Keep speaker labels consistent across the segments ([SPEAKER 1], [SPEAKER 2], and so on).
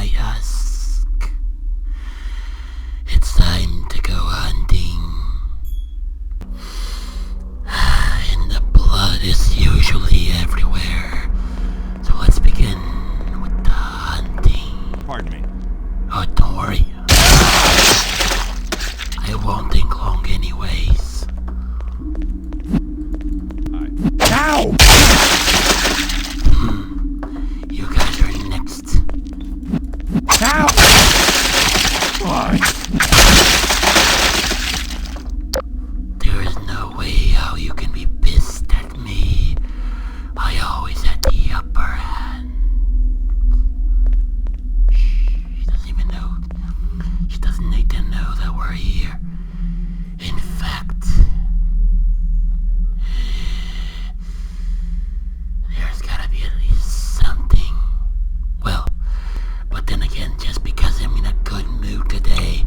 [SPEAKER 1] might ask. It's time to go hunting. And the blood is usually everywhere. So let's begin with the hunting.
[SPEAKER 2] Pardon me.
[SPEAKER 1] Oh, don't worry. I won't think long anyways.
[SPEAKER 2] Ow!
[SPEAKER 1] You guys are next.
[SPEAKER 2] Ow! Fine.
[SPEAKER 1] There is no way how you can be pissed at me. I always had the upper hand. She doesn't even know. She doesn't need to know that we're here. In fact, there's gotta be at least something. Well, but then again, just because I'm in a good mood today,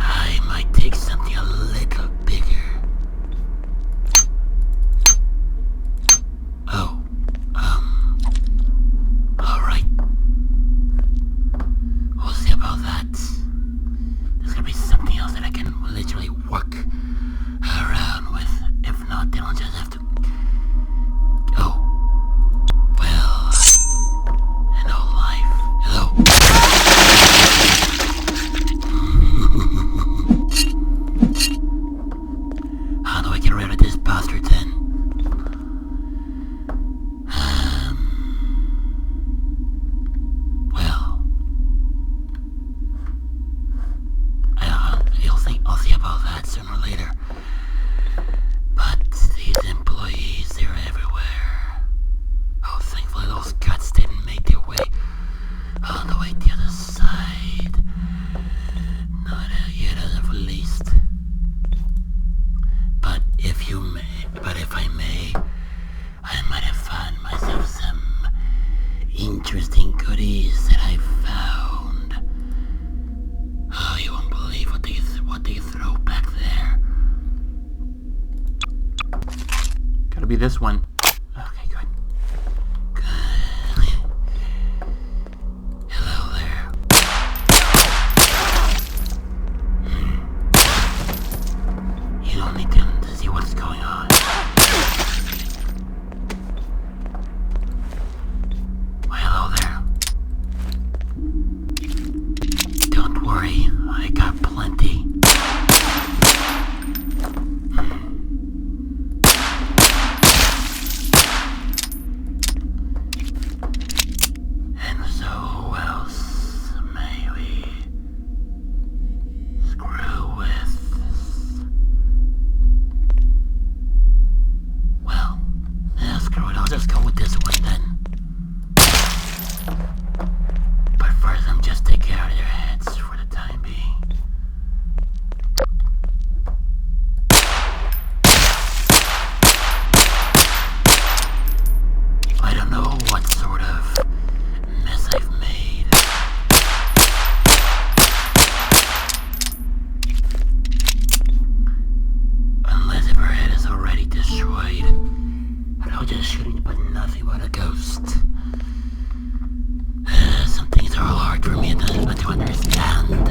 [SPEAKER 1] I might take something a little bigger. Oh, alright. We'll see about that. There's gonna be something else that I can literally work around with. If not, then I'll just have to... Oh. Well... Hello, life. Hello. How do I get rid of this bastard then? Well... I'll see about that sooner or later. But these employees, they're everywhere. Oh, thankfully those guts didn't make their way all the way to the other side. Not yet, at least. But if I may, I might have found myself some interesting goodies that I found. Oh, you won't believe what they throw back there. Gotta be this one. Okay, good. Good. Hello there. You don't need to see what's going on. Well, hello there. Don't worry, I got plenty. And so who else may we screw with? Well, yeah, screw it, I'll just go with this one then. But first, I'm just taking care of their heads for the time being. I don't know what sort of mess I've made. Unless if her head is already destroyed, and I'll just shooting but nothing but a ghost. Some things are hard for me to understand.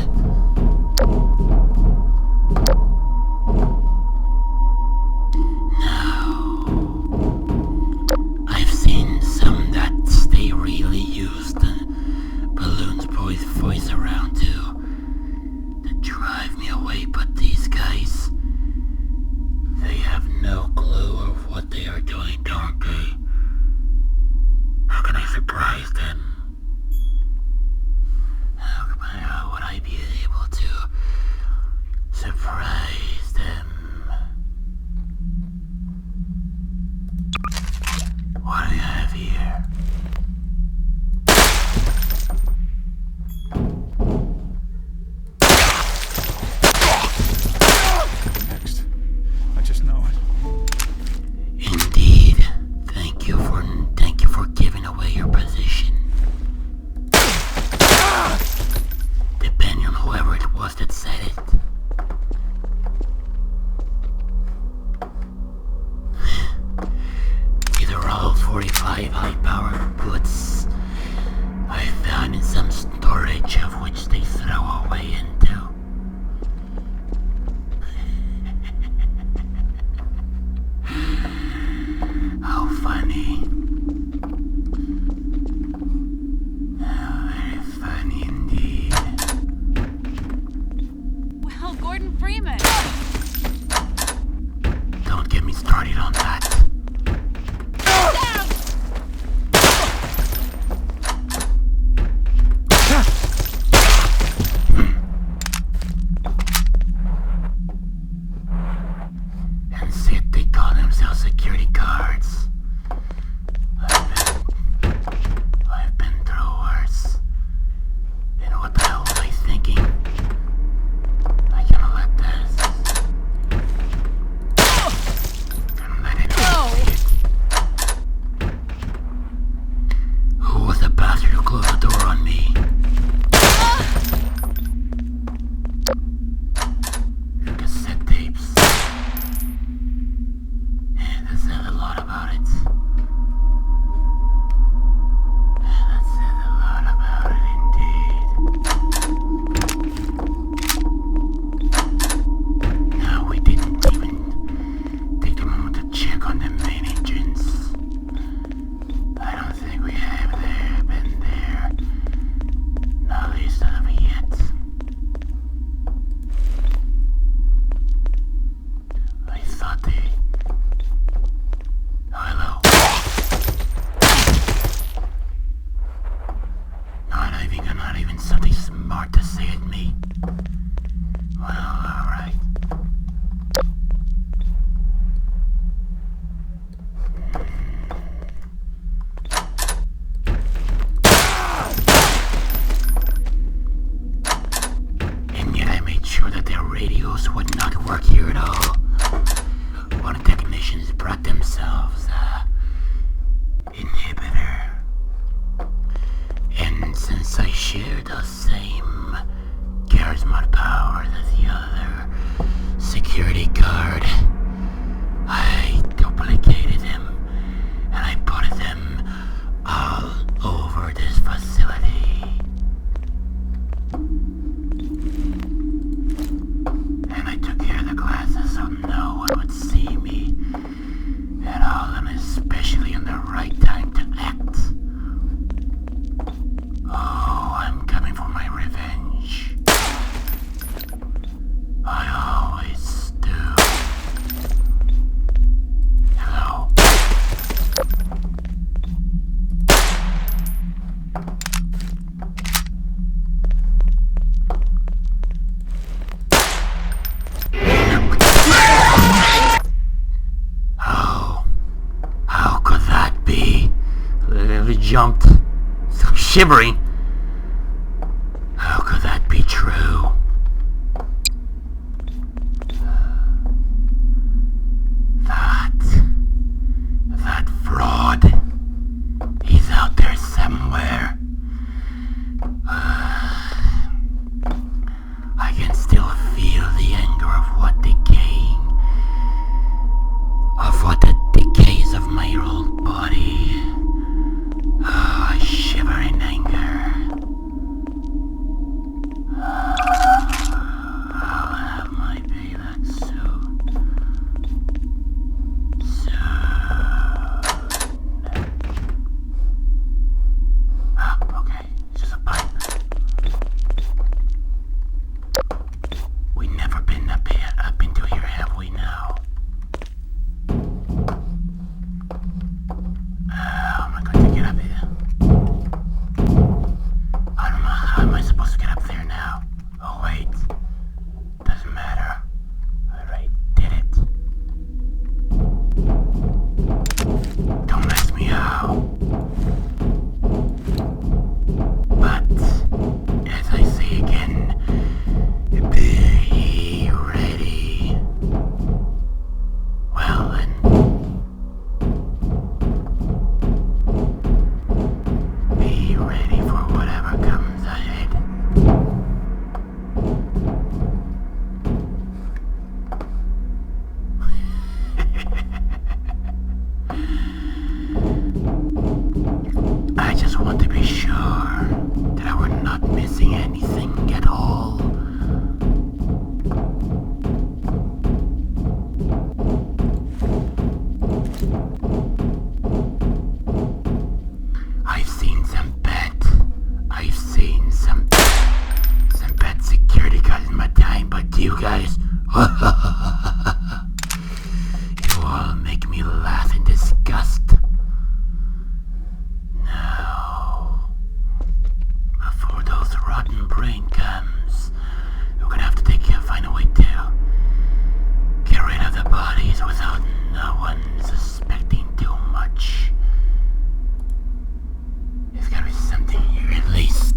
[SPEAKER 1] Now, I've seen some that they really use the balloon's voice around to drive me away, but these guys, they have no clue of what they are doing, don't they? How can I surprise them? How would I be able to surprise them? What do we have here?
[SPEAKER 2] Next. I just know it.
[SPEAKER 1] Indeed. Thank you for giving away your position. Depending on whoever it was that said it. These are all 45 high-powered bullets I found in some
[SPEAKER 3] screaming?
[SPEAKER 1] Don't get me started on that. And said they call themselves security guards. I've been through worse. And what the hell was I thinking? I cannot let this. Can't let it it. Who was the bastard who closed the door on me? Cassette tapes. That said a lot about it. That said a lot about it indeed. No, we didn't even take a moment to check on the main engines. I don't think we have been there. Not least of it yet. I thought they... Oh, hello. Not even something smart to say at me. Well, alright. And yet I made sure that their radios would not work here at all. One of the technicians brought themselves inhibitor. And since I share the same charisma power as the other security guard, I duplicated him and I put them all over this facility. And I took care of the glasses so no one would see me at all, and especially in the right time to act. Oh, I'm coming for my revenge. I always do. Hello. Oh, how could that be? I jumped, so shivering. How could that be true? That fraud. He's out there somewhere. I can still feel the anger of the decays of my old body. I shiver in anger. You all make me laugh in disgust. Now, before those rotten brain comes, we're gonna have to find a way to get rid of the bodies without no one suspecting too much. There's gotta be something here at least.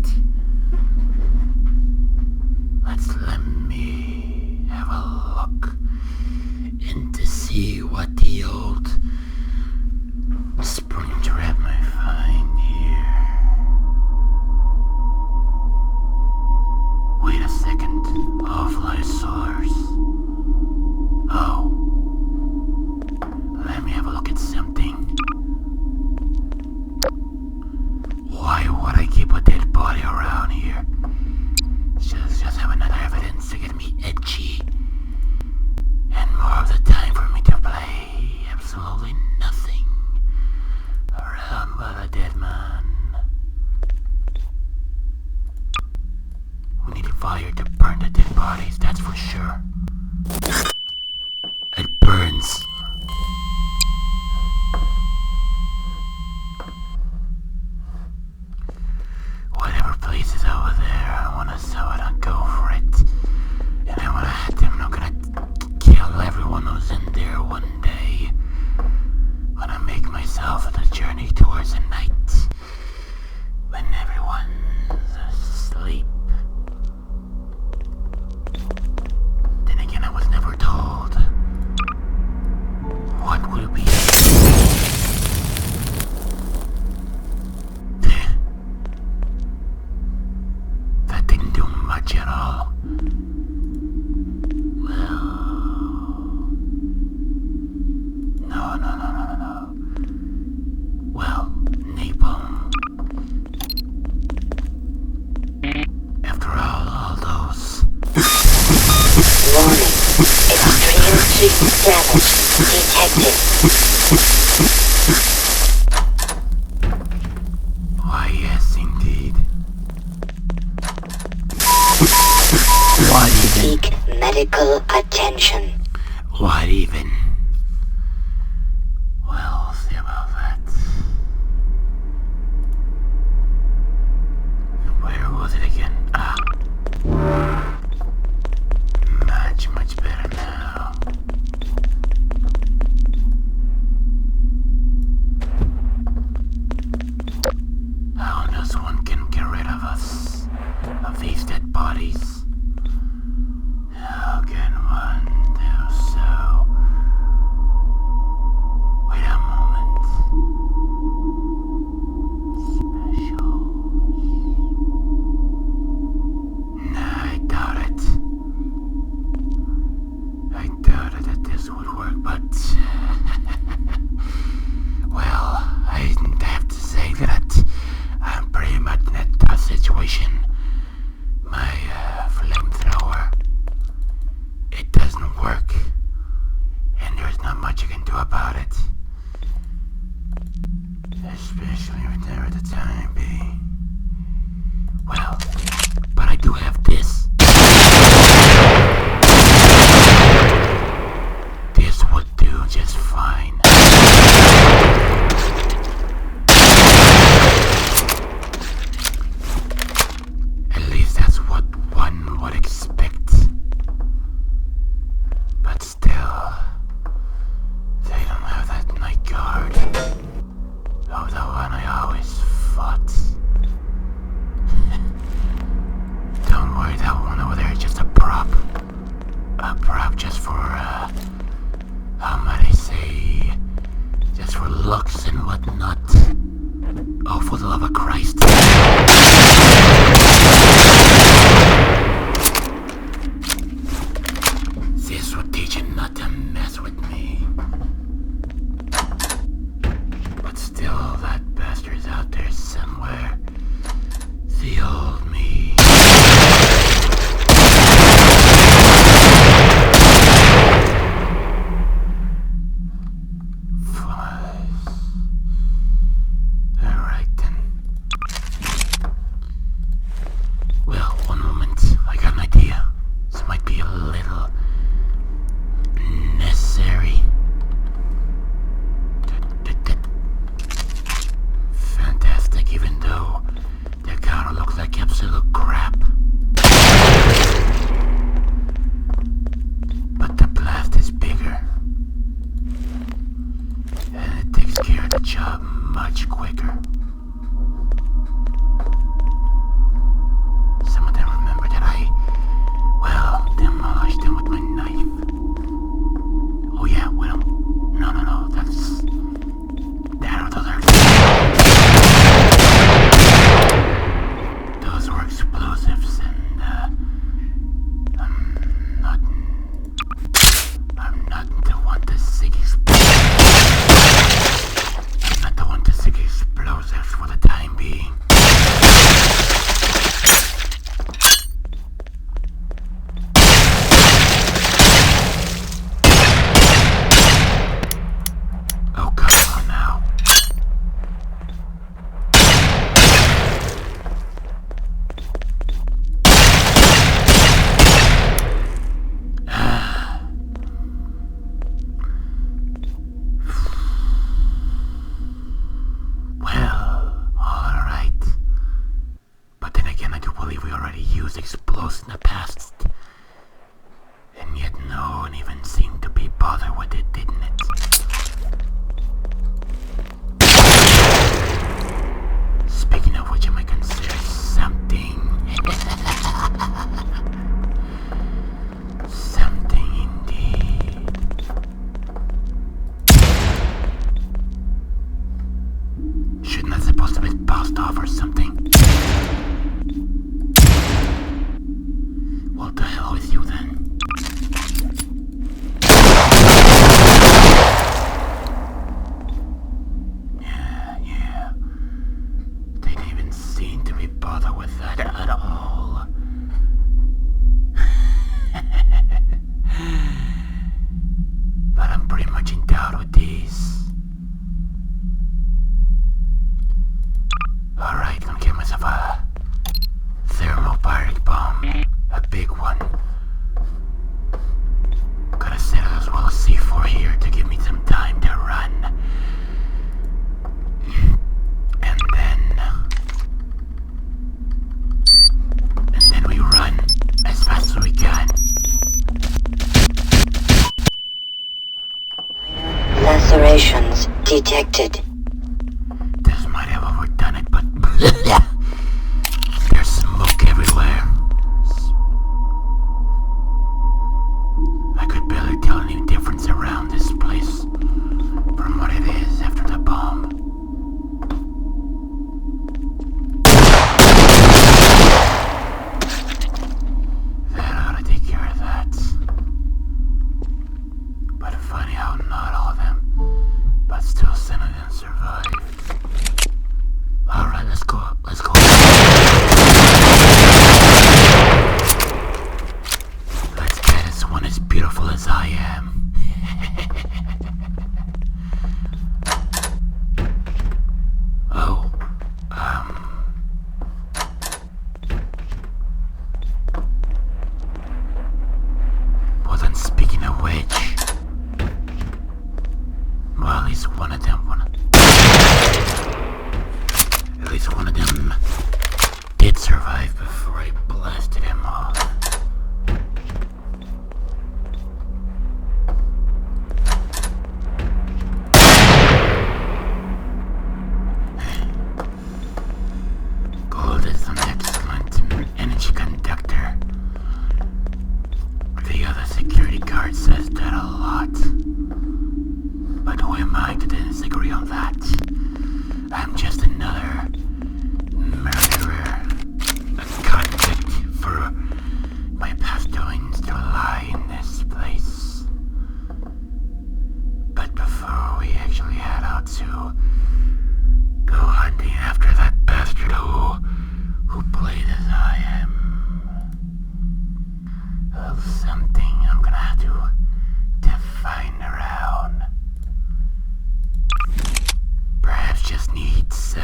[SPEAKER 1] Let me have a look and to see what the old Springtrap might find here. Wait a second. Offline source. Oh. Let me have a look at something. Why would I keep a dead body around here? Just have another evidence to get me edgy. And more of the time for me to play absolutely nothing around by the dead man. We need fire to burn the dead bodies, that's for sure. It burns. Whatever place is over there, I wanna saw it and go for it. And I'm gonna kill everyone who's in there one day. When I make myself the journey towards the night. When everyone's asleep. Then again, I was never told. What will be? That didn't do much at all. Well, no. Well, napalm. After all those.
[SPEAKER 3] Warning. Extreme damage detected.
[SPEAKER 1] Why, yes, indeed. What even?
[SPEAKER 3] Seek medical attention.
[SPEAKER 1] What even? Well, we'll see about that. Where was it again? Ah. Much better now. How does one can get rid of us? Of these dead bodies? How can one do so? Wait a moment. Special. Nah, I doubt it. I doubted that this would work, but well, I have to say that I'm pretty much in a tough situation. My flamethrower, it doesn't work, and there's not much you can do about it. Especially whenever the time be. Well, but I do have this. This would do just fine. At least that's what one would expect. But still, they don't have that night guard. Oh, the one I always fought. Don't worry, that one over there is just a prop. A prop just for, how might I say, just for looks and whatnot. Oh, for the love of Christ. This would teach you not to mess with me. But still, that bastard's out there somewhere. The old me. Flies. Alright then. believe we already used explosives in the past. And yet no one even seemed to be bothered with it, didn't it? Speaking of which, I might consider something. Something indeed. Shouldn't that supposed to be passed off or something? What the hell with you then? Yeah. They didn't even seem to be bothered with that at all. But I'm pretty much in doubt with these. Alright, gonna get myself a thermobaric bomb. A big one. Gotta set it as well as C4 here to give me some time to run. And then we run as fast as we can.
[SPEAKER 3] Lacerations detected.
[SPEAKER 1] This might have overdone it, but there's smoke everywhere. I could barely tell any difference around this place from what it is after the bomb. That ought to take care of that. But funny how not all of them, but still some of them survived. Alright, let's go. Let's get as one as beautiful as I am. Oh, well then, speaking of which, well, at least one of them did survive before I blasted him off. Gold is an excellent energy conductor. The other security guard says that a lot. But who am I to disagree on that? I'm just another murderer, a convict for my past doings to lie in this place. But before we actually head out to go hunting after that bastard who played as I am, of something I'm gonna have to find around. Perhaps just needs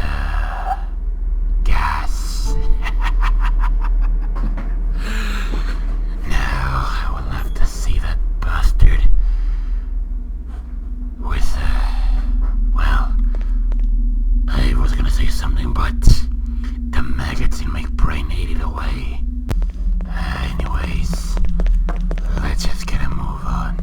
[SPEAKER 1] gas. Now I will have to see that bastard with well, I was gonna say something, but the maggots in my brain ate it away. Anyways, let's just get a move on.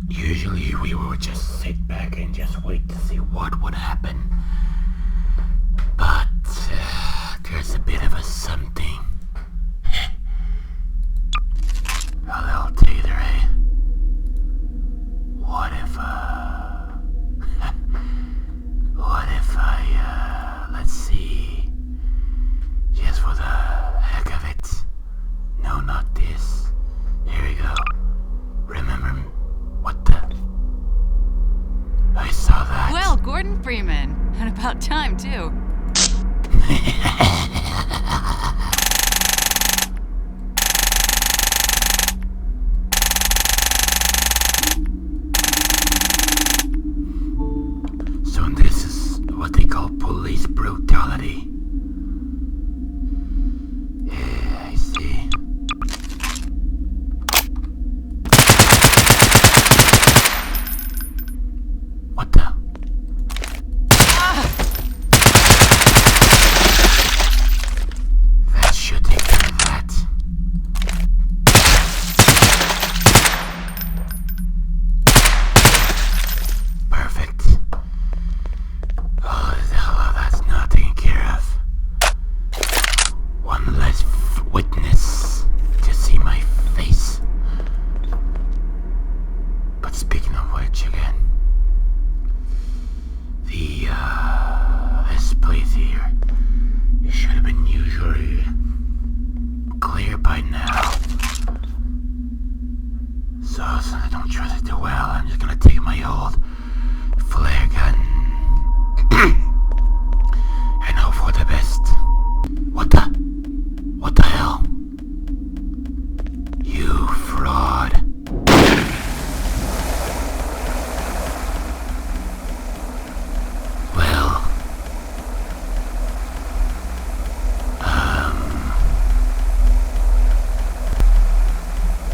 [SPEAKER 1] Usually we would just sit back and just wait to see what would happen. But there's a bit of a something. A little teether, eh? What if I, let's see, just for the heck of it. No, not this. Here we go. Remember, what the? I saw that.
[SPEAKER 4] Well, Gordon Freeman. And about time, too.
[SPEAKER 1] So this is what they call police brutality. Yeah, I see. What the? That should take care of that. Perfect. Oh, the hell, that's not taken care of. One less witness to see my face. But speaking of which, again, this place here, it should have been usually clear by now. So since I don't trust it too well, I'm just gonna take my old flare gun and hope for the best. What the hell? You fraud. Well,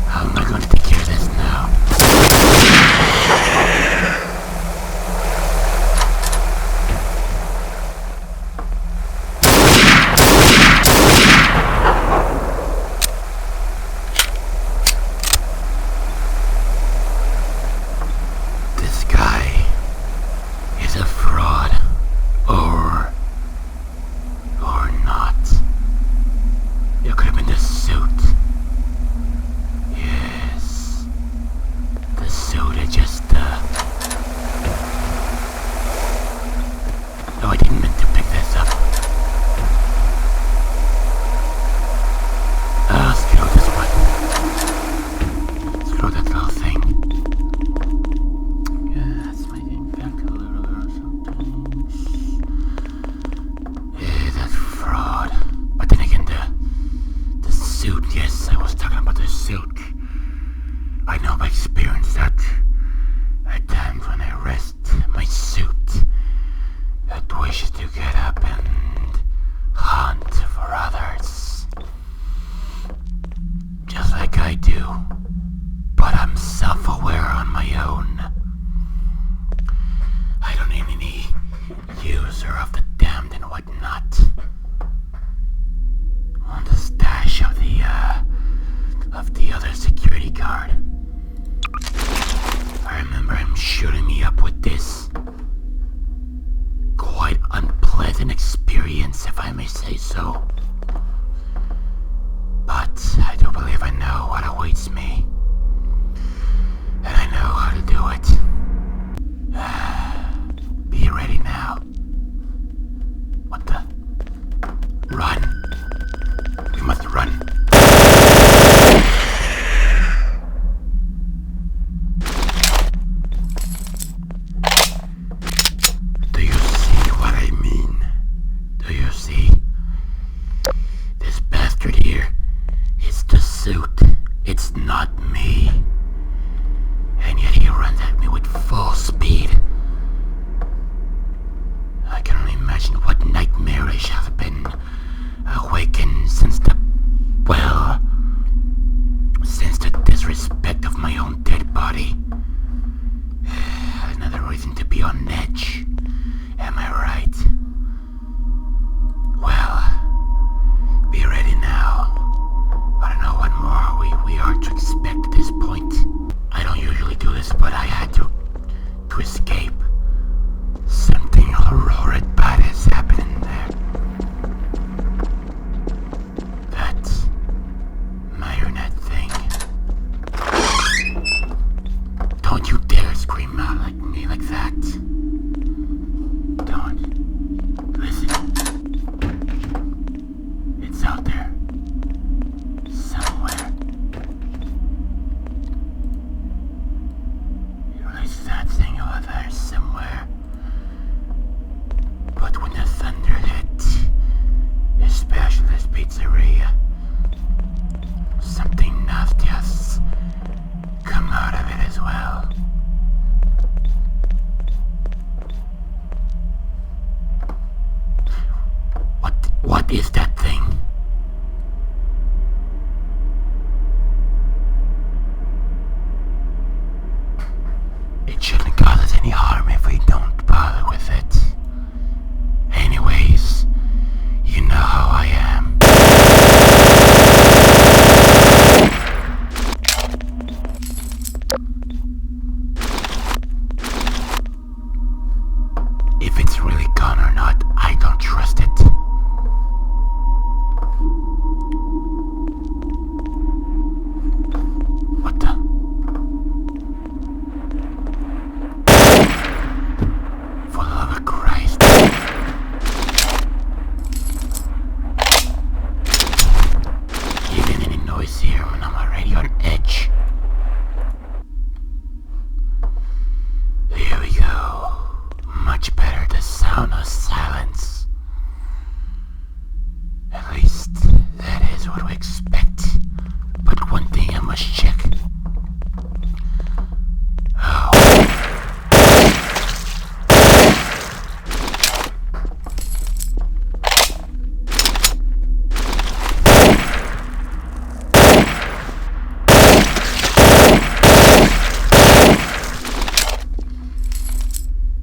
[SPEAKER 1] how am I going to take care of this now? This guy is a fraud, or not. It could have been the suit. Yes, the suit had just, no, I didn't mean to pick this up. Screw this one. Screw that little thing. Yeah, that's my impact a little or something. Yeah, that's fraud. But then again, the suit, yes, I was talking about the suit. I know by experience that at times when I rest my suit, it wishes to get up and hunt for others. Just like I do. But I'm self-aware on my own. I don't need any user of the damned and whatnot. On the stash of the other security guard. I remember him shooting me up with this. Quite unpleasant experience, if I may say so. But I do believe I know what awaits me. And I know how to do it. Be ready now. What the? Run. We must run. Do you see what I mean? Do you see? This bastard here, it's the suit. It's not me. And yet he runs at me with full speed. I can only imagine what nightmarish have been awakened since the disrespect of my own dead body. Another reason to be on edge. Am I right? Well, be ready now. I don't know what more we are to expect at this point. I don't usually do this this, but I had to escape. Something horrid bad is happening there. That marionette thing. Don't you dare scream out like me like that. Don't. Listen. It's out there. Somewhere. There's that thing over there somewhere. But when the thunder hit, especially this pizzeria, something nasty has come out of it as well. What is that thing? It shouldn't cause us any harm if we don't bother with it. Anyways, you know how I am. If it's really gone or not, I don't trust it. What the? For the love of Christ. Even any noise here when I'm already on edge. Here we go. Much better, the sound of silence. At least that is what we expect. But one thing I must check. Oh.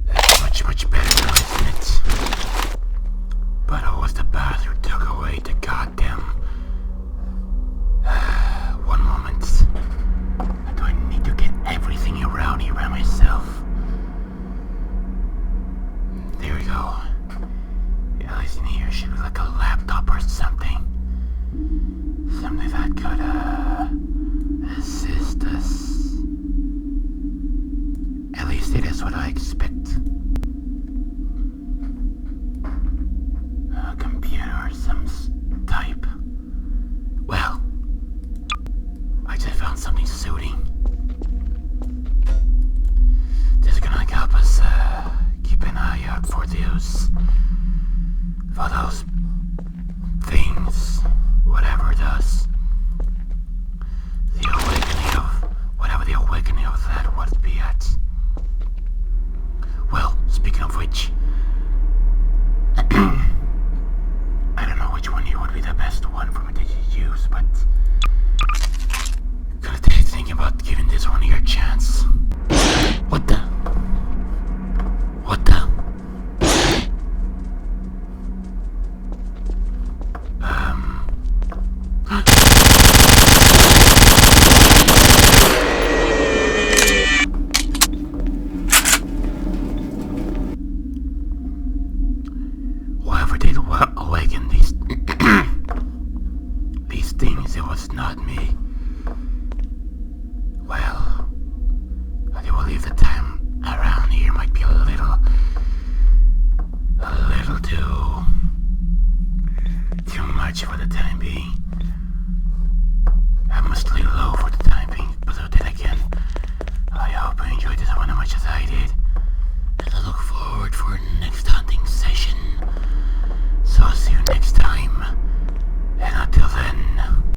[SPEAKER 1] That's much better now, isn't it? But it was the bath who took away the goddamn... One moment. Do I need to get everything around here by myself? There we go. Yeah, at least in here should be like a laptop or something. Something that could, assist us. At least it is what I expect. A computer or some type. Well, I just found something soothing. This is gonna help us keep an eye out for those things, whatever it does. The awakening of whatever the awakening of that would be at. Well, speaking of which, I don't know which one here would be the best one for me to use, but gotta thinking about giving this one here a chance. What the? What the? Whoever did awaken these these things, it was not me. Well, I do believe the time around here might be a little too much for the time being.